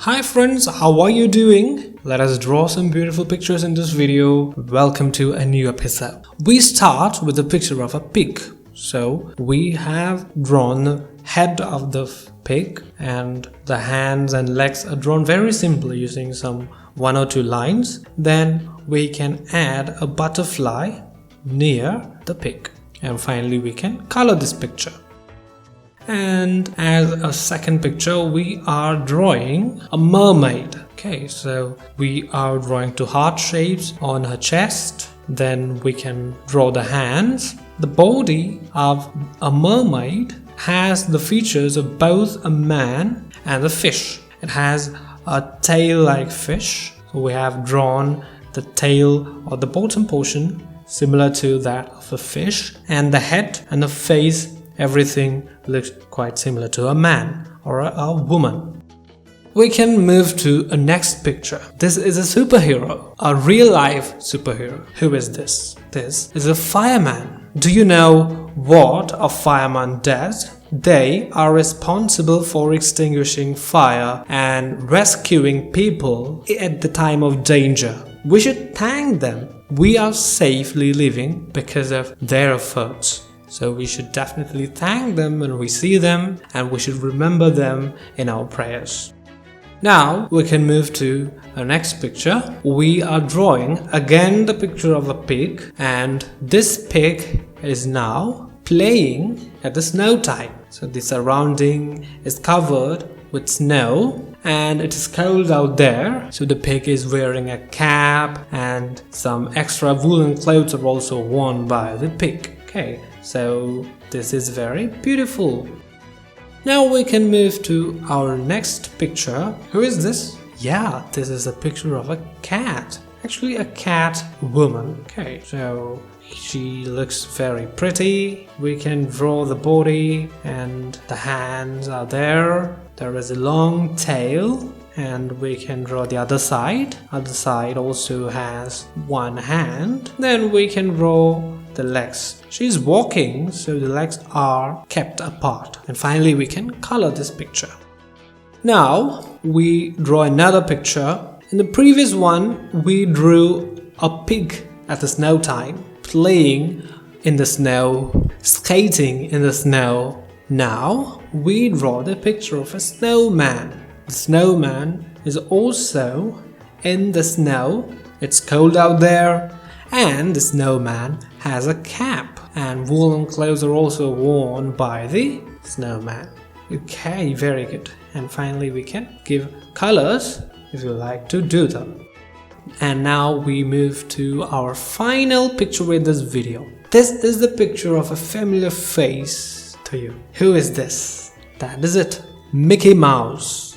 Hi friends, how are you doing? Let us draw some beautiful pictures in this video. Welcome to a new episode. We start with a picture of a pig. So we have drawn the head of the pig and the hands and legs are drawn very simply using some 1 or 2 lines. Then we can add a butterfly near the pig. And finally we can color this picture. And as a second picture, we are drawing a mermaid. Okay, so we are drawing 2 heart shapes on her chest. Then we can draw the hands. The body of a mermaid has the features of both a man and a fish. It has a tail-like fish. So we have drawn the tail or the bottom portion similar to that of a fish, and the head and the face, everything looks quite similar to a man or a woman. We can move to a next picture. This is a superhero, a real-life superhero. Who is this? This is a fireman. Do you know what a fireman does? They are responsible for extinguishing fire and rescuing people at the time of danger. We should thank them. We are safely living because of their efforts. So we should definitely thank them when we see them, and we should remember them in our prayers. Now we can move to our next picture. We are drawing again the picture of a pig, and this pig is now playing at the snow time. So the surrounding is covered with snow and it is cold out there. So the pig is wearing a cap and some extra woolen clothes are also worn by the pig. Okay, so this is very beautiful. Now we can move to our next picture. Who is this? Yeah, this is a picture of a cat. Actually a cat woman. Okay, so she looks very pretty. We can draw the body and the hands are there. There is a long tail and we can draw the other side. Other side also has 1 hand. Then we can draw the legs. She's walking, so the legs are kept apart. And finally we can color this picture. Now we draw another picture. In the previous one we drew a pig at the snow time, playing in the snow, skating in the snow. Now we draw the picture of a snowman. The snowman is also in the snow. It's cold out there, and the snowman has a cap, and woolen clothes are also worn by the snowman. Okay, very good. And finally we can give colors if you like to do them. And now we move to our final picture in this video. This is the picture of a familiar face to you. Who is this? That is it, Mickey Mouse.